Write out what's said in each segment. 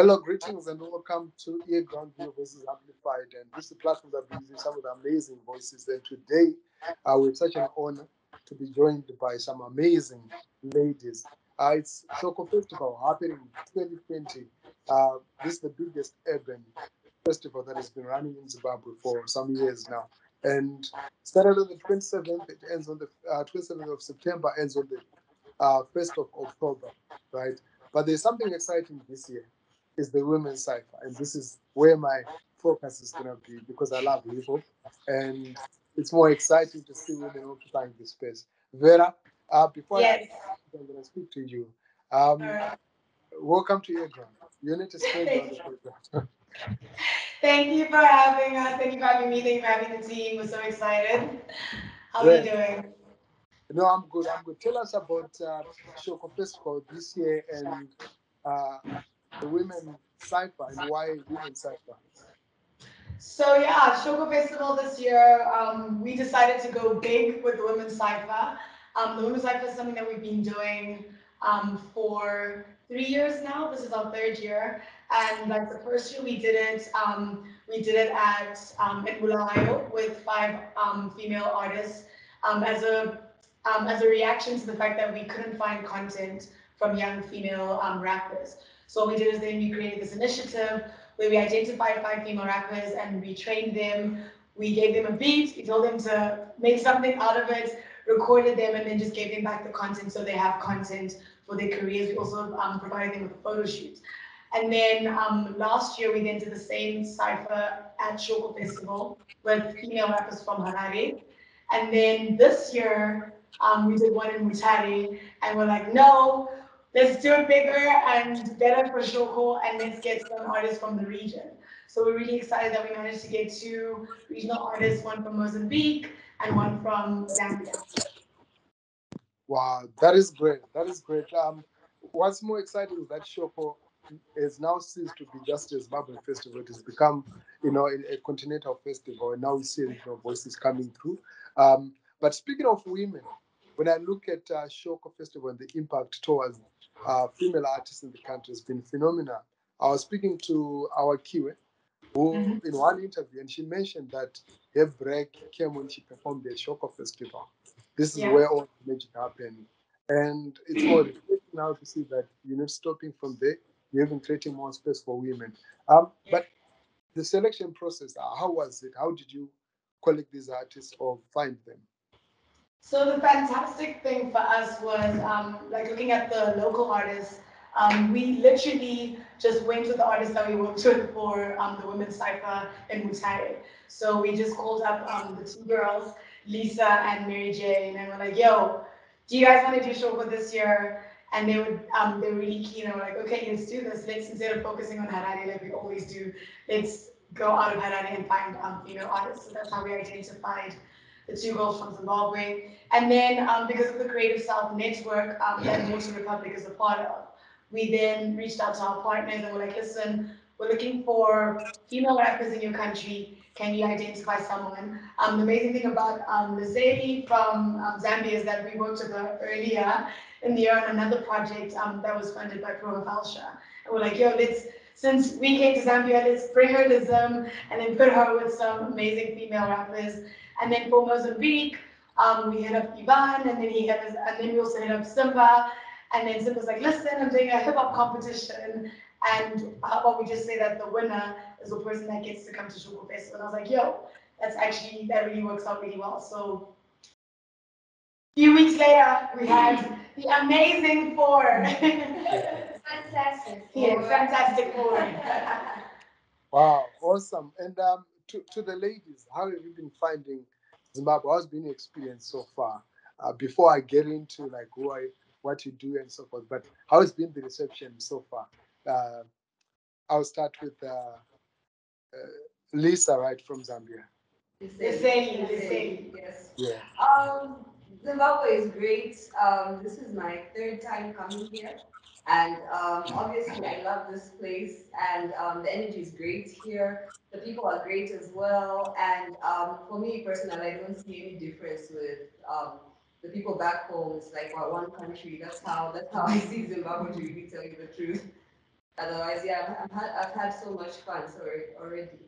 Hello, greetings, and welcome to earGROUND View Voices Amplified. And this is a platform that brings you some of the amazing voices. And today, we're such an honor to be joined by some amazing ladies. It's SHOKO Festival happening 2020. This is the biggest urban festival that has been running in Zimbabwe for some years now. And started on the 27th, it ends on the 27th of September, ends on the 1st of October, right? But there's something exciting this year is the Women's Cypher. And this is where my focus is going to be because I love hip hop. And it's more exciting to see women occupying this space. Vera, before I Yes. I'm going to speak to you. All Um, right. welcome to earGROUND. You need to stranger on the program. Thank you for having us. Thank you for having me. Thank you for having the team. We're so excited. How are you Great. doing? No, I'm good. I'm good. Tell us about Shoko Festival this year and uh, the Women Cypher and why Women Cypher. So yeah, Shoko Festival this year, we decided to go big with the Women's Cypher. The Women's Cypher is something that we've been doing for 3 years now. This is our third year, and like the first year we did it at in Bulawayo with five female artists as a reaction to the fact that we couldn't find content from young female rappers. So what we did is then we created this initiative where we identified five female rappers and we trained them. We gave them a beat. We told them to make something out of it, recorded them, and then just gave them back the content so they have content for their careers. We also provided them with photo shoots. And then last year we then did the same cipher at Shoko Festival with female rappers from Harare. And then this year we did one in Mutare, and we're like, no, let's do it bigger and better for Shoko, and let's get some artists from the region. So we're really excited that we managed to get two regional artists, one from Mozambique and one from Zambia. Wow, that is great. That is great. What's more exciting is that Shoko has now ceased to be just a Zimbabwe festival. It has become, a continental festival, and now we see regional voices coming through. But speaking of women, when I look at Shoko Festival and the impact towards female artists in the country has been phenomenal. I was speaking to our Kiwe, who Mm-hmm. in one interview, and she mentioned that her break came when she performed the Shoko Festival. This is Yeah. where all the magic happened. And it's more refreshing now to see that you're not stopping from there, you're even creating more space for women. But the selection process, how was it? How did you collect these artists or find them? So the fantastic thing for us was like looking at the local artists. We literally just went with the artists that we worked with for the Women's Cypher in Mutare. So we just called up the two girls, Lisa and Mary Jane, and we're like, "Yo, do you guys want to do Shoko this year?" And they were really keen. And we're like, "Okay, let's do this. Let's instead of focusing on Harare like we always do, let's go out of Harare and find female artists." So that's how we identified the two girls from Zimbabwe. And then because of the Creative South network that Water Republic is a part of, we then reached out to our partners and we're like, listen, we're looking for female rappers in your country. Can you identify someone? The amazing thing about Lizeli from Zambia is that we worked with her earlier in the year on another project that was funded by Pro Falsha. And we're like, yo, since we came to Zambia, let's bring her to Zim and then put her with some amazing female rappers. And then for Mozambique, we hit up Ivan, and then and then we also hit up Simba. And then Simba's like, listen, I'm doing a hip hop competition. And how about we just say that the winner is the person that gets to come to Shoko Festival? And I was like, yo, that really works out really well. So a few weeks later, we had the amazing four. Fantastic. Yeah, fantastic four. Wow, awesome. And to the ladies, how have you been finding Zimbabwe? How's been your experience so far? Before I get into like what you do and so forth, but how has been the reception so far? Uh, I'll start with Lisa, right from Zambia. The same, the same. Yes. Yeah. Zimbabwe is great. This is my third time coming here. And obviously, I love this place, and the energy is great here. The people are great as well. And for me personally, I don't see any difference with the people back home. It's like we're one country. That's how I see Zimbabwe, to really tell you the truth. Otherwise, yeah, I've had so much fun so already.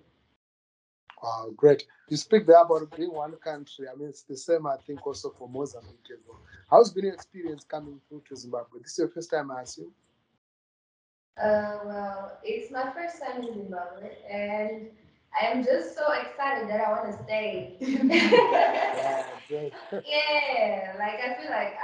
Wow, great. You speak there about being one country. I mean, it's the same, I think, also for Mozambique as well. How's been your experience coming through to Zimbabwe? This is your first time, I assume? Well, it's my first time in Zimbabwe, and I am just so excited that I want to stay. Yeah, great. Yeah, like I feel like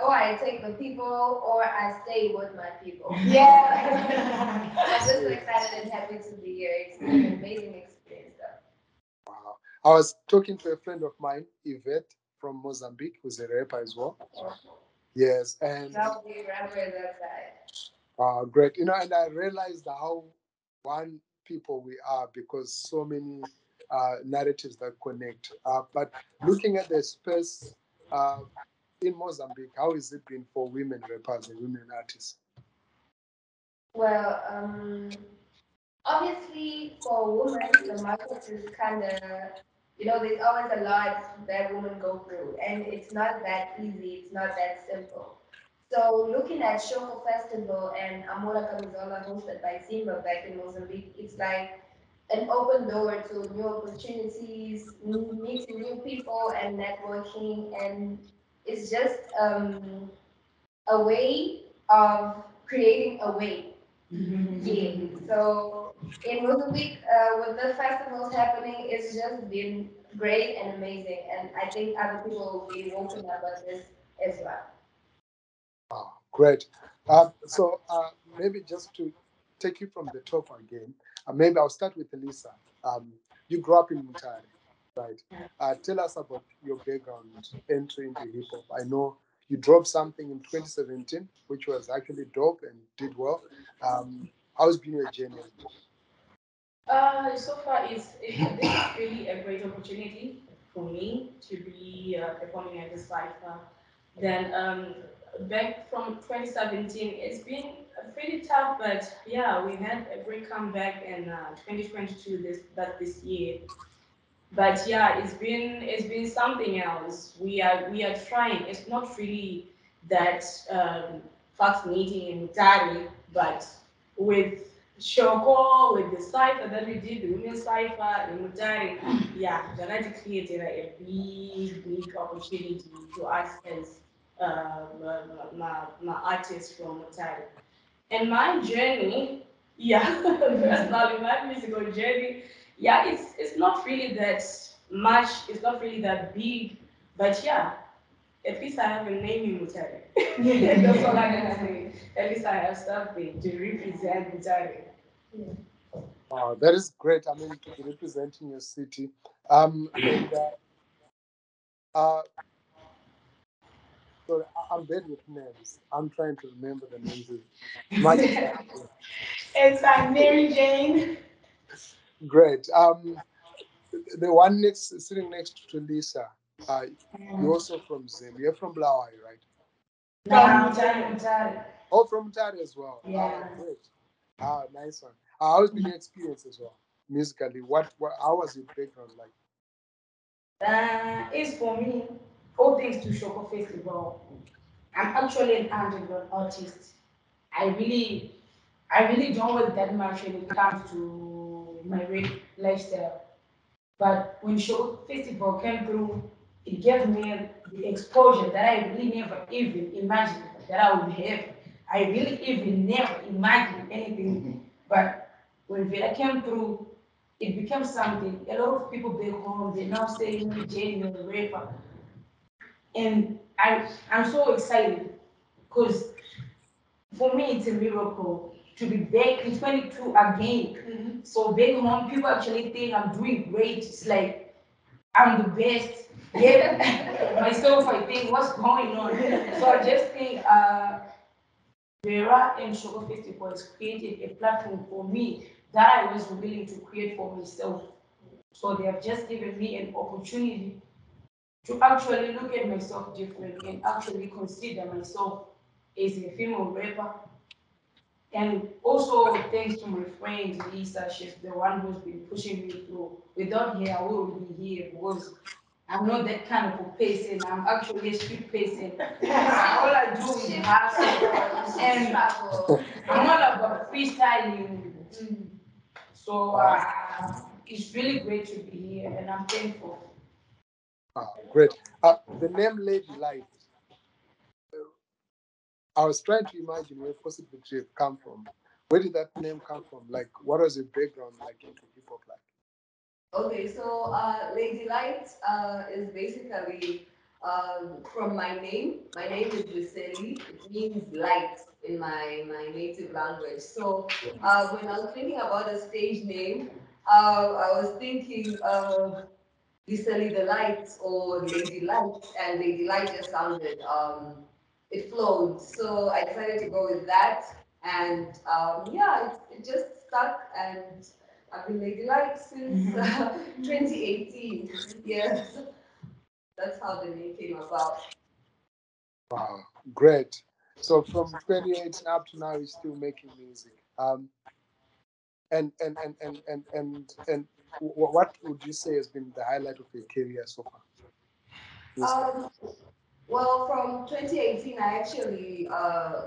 or I take the people or I stay with my people. Yeah. I'm just so excited and happy to be here. It's been an amazing experience, though. Wow. I was talking to a friend of mine, Yvette from Mozambique, who's a rapper as well. Yes, and I'll be right where that's at. great. And I realized how one people we are because so many narratives that connect. But looking at the space uh, in Mozambique, how has it been for women rappers and women artists? Well, obviously for women, the market is kind of, there's always a lot that women go through, and it's not that easy. It's not that simple. So looking at SHOKO Festival and Amora Camisola hosted by Simba back in Mozambique, it's like an open door to new opportunities, meeting new people and networking, and it's just a way of creating a way. Yeah. So in Mozambique, with the festivals happening, it's just been great and amazing, and I think other people will be woken up on this as well. Great. So maybe just to take you from the top again, maybe I'll start with Elisa. You grew up in Mutare, right? Tell us about your background entry into hip hop. I know you dropped something in 2017, which was actually dope and did well. How's been your journey? So far, this is really a great opportunity for me to be performing at the cipher. Then back from 2017, it's been pretty tough, but yeah, we had a great comeback in 2022 this year. But yeah, it's been something else. We are trying. It's not really that fascinating in Italy, but with Shoko, with the cipher that we did, the women's cipher in Mutari, yeah, that created a big opportunity to us as my artists from Mutari. And my journey, yeah, personally, my musical journey, yeah, it's not really that much, it's not really that big, but yeah, at least I have a name in Mutare. That's all I can say. At least I have something to represent Mutare. That is great. I mean, to be representing your city. And uh, sorry, I'm bad with names. I'm trying to remember the names as much as I can. It's like Mary Jane. Great. The one next sitting next to Lisa, uh, you're also from Zim. You're from Blaawai, right? From Mutare. Oh, from Tari as well. Yeah. Great. Nice one. How's been your experience as well, musically? How was your background like? Is for me, all thanks to Shoko Festival. I'm actually an underground artist. I really, I really don't work that much when it comes to my lifestyle. But when Show Festival came through, it gave me the exposure that I really never even imagined that I would have. I really even never imagined anything. But when VERA came through, it became something. A lot of people back home, they now saying me Jenny or rapper. And I'm so excited because for me, it's a miracle to be back in 22 again. So back home, people actually think I'm doing great. It's like I'm the best. Yeah, myself, I think, what's going on? So I just think Vera and Sugar Festival has created a platform for me that I was willing to create for myself. So they have just given me an opportunity to actually look at myself differently and actually consider myself as a female rapper. And also thanks to my friend Lisa, she's the one who's been pushing me through. Without her, I wouldn't be here because I'm not that kind of a person. I'm actually a street person. All I do is hustle, and I'm all about freestyling. So it's really great to be here, and I'm thankful. Great. The name Lady Light. I was trying to imagine where possibly it have come from. Where did that name come from? Like, what was your background like into hip hop like? Okay, so Lady Light is basically from my name. My name is Liseli. It means light in my native language. So when I was thinking about a stage name, I was thinking of Liseli the Light or Lady Light, and Lady Light just sounded, it flowed. So I decided to go with that, and yeah, it just stuck, and I've been Lady Light since 2018. Yes, that's how the name came about. Wow, great. So from 2018 up to now, you're still making music. What would you say has been the highlight of your career so far? Um, Well, from 2018, I actually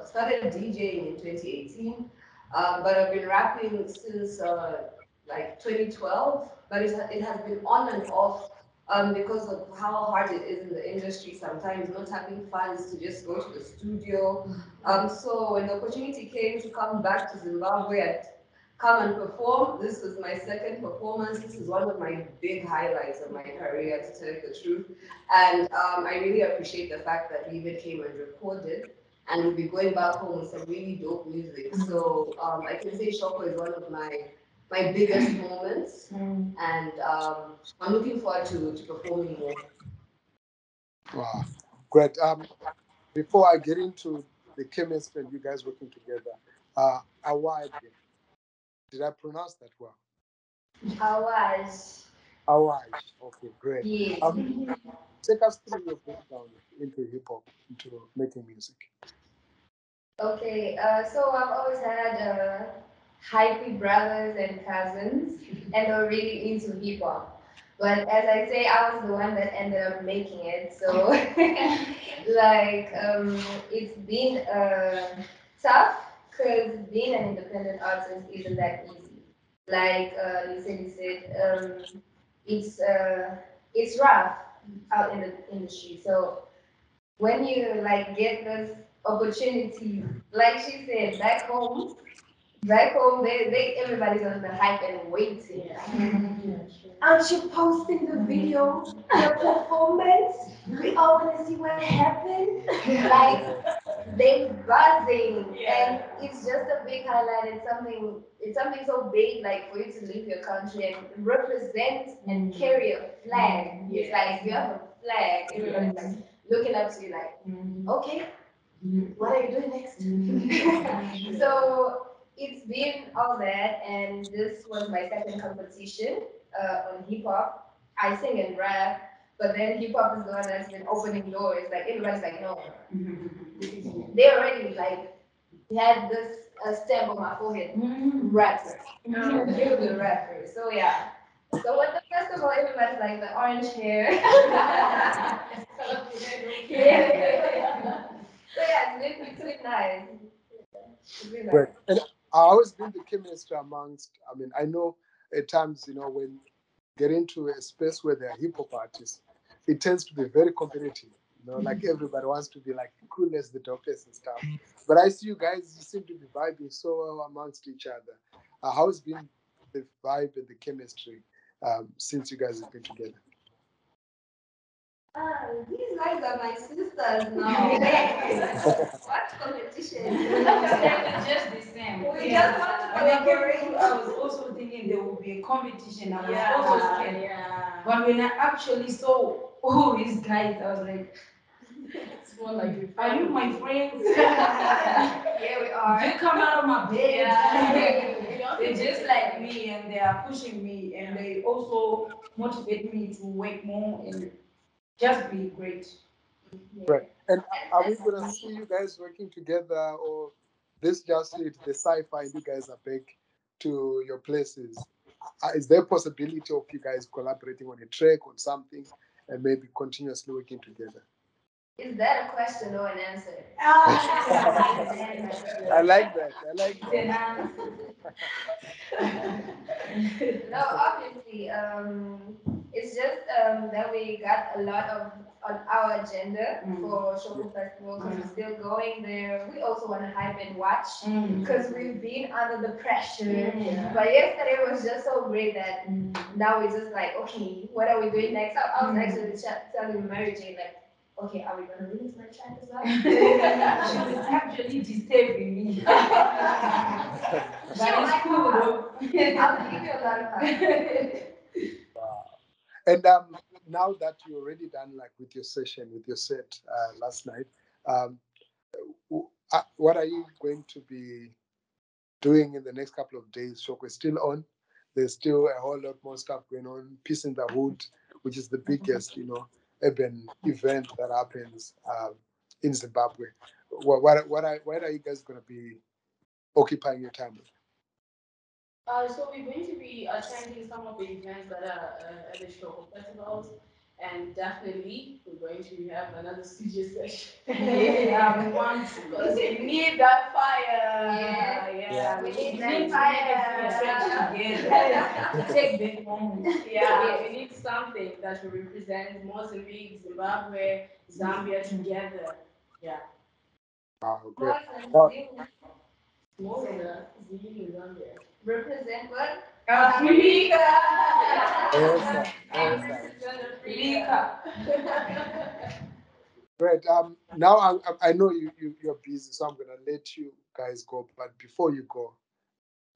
started DJing in 2018, but I've been rapping since like 2012. But it has been on and off because of how hard it is in the industry sometimes, not having funds to just go to the studio. So when the opportunity came to come back to Zimbabwe and come and perform, this was my second performance. This is one of my big highlights of my career, to tell you the truth. And I really appreciate the fact that we even came and recorded, and we'll be going back home with some really dope music. So I can say Shoko is one of my biggest moments, and I'm looking forward to performing more. Wow, great. Before I get into the chemistry and you guys working together, AwaGe, did I pronounce that well? AwaGe. AwaGe. Okay, great. Yes. Take us through your background into hip hop, into making music. Okay, so I've always had hypey brothers and cousins, and they're really into hip hop. But as I say, I was the one that ended up making it. So, like, it's been tough because being an independent artist isn't that easy. Like you said, it's rough out in the industry. So when you like get this opportunity, like she said, back home, they everybody's on the hype and waiting. Aren't you posting the video, your performance? We all want to see what happened. Like they buzzing, and it's just a big highlight. It's something so big, like for you to leave your country and represent and carry a flag. It's like you have a flag. Everybody's like looking up to you, like, okay, what are you doing next? So it's been all that, and this was my second competition on hip hop. I sing and rap, but then hip hop is the one that's been opening doors. Like everybody's like, no, they already like had this stamp on my forehead, rapper, you're the rapper. So yeah. So at the festival, everybody's like the orange hair. Yeah. So yeah, it's been nice. It's been nice. Great. And I always been the chemistry amongst, I mean, I know at times, when you get into a space where there are hip hop artists, it tends to be very competitive. Like everybody wants to be like the coolest, the dopest and stuff. But I see you guys, you seem to be vibing so well amongst each other. How's been the vibe and the chemistry since you guys have been together? These guys are my sisters now. What competition? It's just the same. We just want to collaborate. I was also thinking there would be a competition. I was also scared. But when I actually saw all these guys, I was like, it's more like, are you my friends? Here we are. You come out of my bed. Yeah. They're just like me, and they are pushing me, and they also motivate me to work more and just be great. Right. And are we going to see you guys working together, or this just it, the sci-fi, and you guys are back to your places? Is there a possibility of you guys collaborating on a track or something? and maybe continuously working together? Is that a question or an answer? I like that. I like that. No, obviously, it's just that we got a lot of on our agenda for SHOKO Festival because we're still going there. We also want to hype and watch because we've been under the pressure. But yesterday was just so great that now we're just like, okay, what are we doing next? I was actually telling Mary Jane, like, okay, are we going to release my track as well? She was actually disturbing me. But it's cool though. I'll give you a lot of help. And now that you're already done, like with your session, with your set last night, what are you going to be doing in the next couple of days? SHOKO is still on. There's still a whole lot more stuff going on. Peace in the Hood, which is the biggest, urban event that happens in Zimbabwe. What are you guys going to be occupying your time with? So we're going to be attending some of the events that are at the SHOKO festivals, and definitely we're going to have another studio session. Yeah, we want to, because we need that fire. Yeah. We need that fire. Together to take big moments. Yeah, we need something that will represent Mozambique, Zimbabwe, Zambia together. Yeah. Wow, great. Mozambique, Zambia. Represent what? Africa. Africa. Great. Now I know you're busy, so I'm gonna let you guys go. But before you go,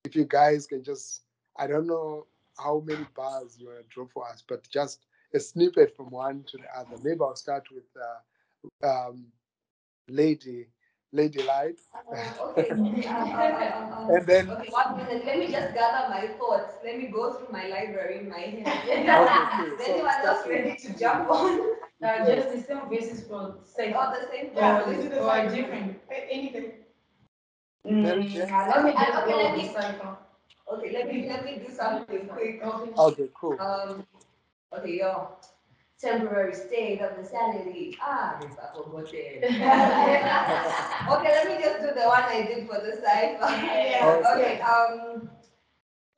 if you guys can just, I don't know how many bars you wanna draw for us, but just a snippet from one to the other. Maybe I'll start with Lady Light. Okay. And then. Okay, 1 minute. Let me just gather my thoughts. Let me go through my library in my head. Okay, Is anyone else ready to jump on? Just the same basis for sake. Or the same Or thing? different. Anything. Let me do something quick. Okay, cool. Okay, yo. Temporary state of insanity. This I forgot it. Okay, let me just do the one I did for the cypher. Okay,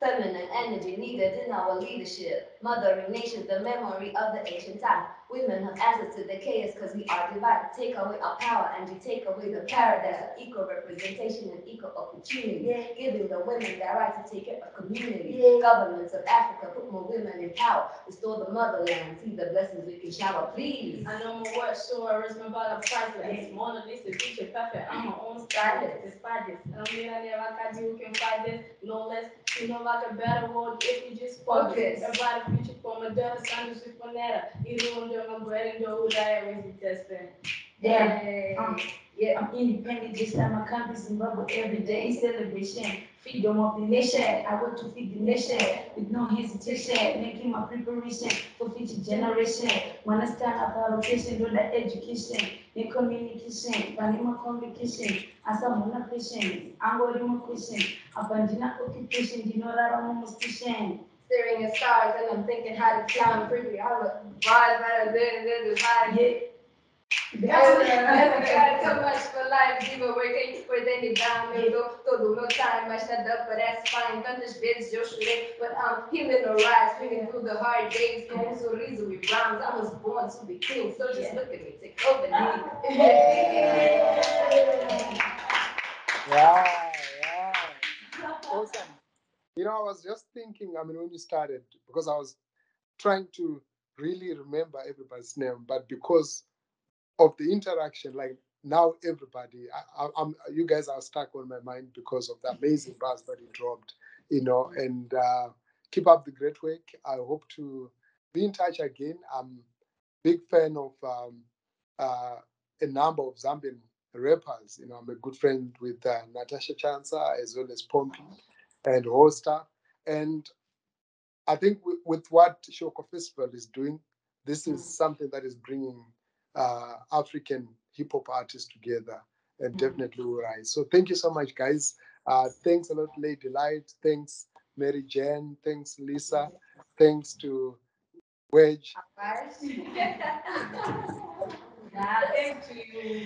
feminine energy needed in our leadership. Mothering nations, the memory of the ancient time. Women have answers to the chaos because we are divided. Take away our power and you take away the paradise of equal representation and equal opportunity. Giving the women their right to take care of community. Governments of Africa put more women in power. Restore the motherland. See the blessings we can shower, please. I know my word, sure, it's my bottom priceless. Mona Lisa, picture perfect. I'm my own stylist. Despite this, I don't mean I never got you can fight this. No less. You know, like a better world if you just focus. About the future for my daughter, son, is with Moneta. Even though I'm bread and dough, I always be testing. I'm independent, just like my country, Zimbabwe, every day celebration. Freedom of the nation. I want to feed the nation with no hesitation, making my preparation for future generation. When I stand up for location, do the education, the communication, panima communication, as I'm on a patient, I'm going to question, abandona occupation, you know that I'm a station. Staring at stars and I'm thinking how to climb pretty. I look rise better than the fire. So much for life, even working with any down, no time, I shut up, but that's fine. Tantas vezes eu chorei, but I'm healing the rise, swinging through the hard days. Com sorriso with rhymes, I was born to be king, so just look at me, take over me. Wow. Awesome. I was just thinking, when we started, because I was trying to really remember everybody's name, but because of the interaction, like now everybody, you guys are stuck on my mind because of the amazing bars that you dropped, and keep up the great work. I hope to be in touch again. I'm a big fan of a number of Zambian rappers. I'm a good friend with Natasha Chansa as well as Pompey and Hosta. And I think with what SHOKO Festival is doing, this is something that is bringing African hip hop artists together, and definitely will rise. So thank you so much, guys. Thanks a lot, Lady Light. Thanks, Mary Jane. Thanks, Lisa. Thanks to Wedge. Guys. Thanks to you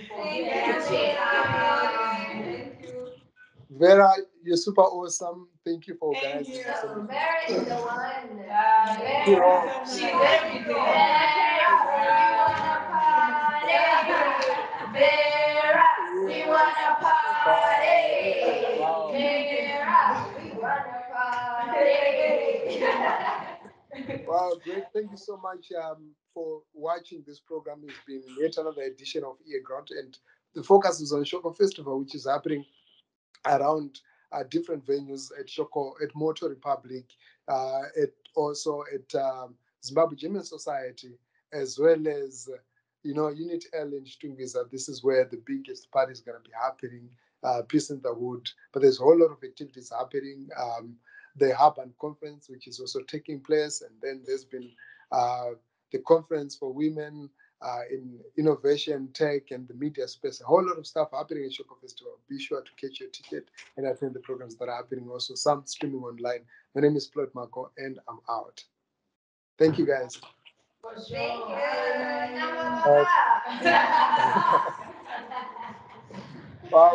for Thank being you. here. Thank you. Vera, you're super awesome. Thank you for Thank organizing you. this. So Vera is the one. Vera. She's everything. Vera, we wanna party. Vera, we wanna party. Wow. Vera, we wanna party. Wow, great. Thank you so much for watching this program. It's been yet another edition of earGROUND, and the focus is on SHOKO Festival, which is happening around different venues at SHOKO, at Motor Republic, at also at Zimbabwe German Society, as well as Unit L in Stungiza. This is where the biggest party is going to be happening. Peace in the Wood, but there's a whole lot of activities happening. The Hub and Conference, which is also taking place, and then there's been the conference for women in innovation, tech, and the media space. A whole lot of stuff happening in SHOKO Festival. Be sure to catch your ticket and attend the programs that are happening. Also, some streaming online. My name is Floyd Marco, and I'm out. Thank you, guys. Thank you. Wow,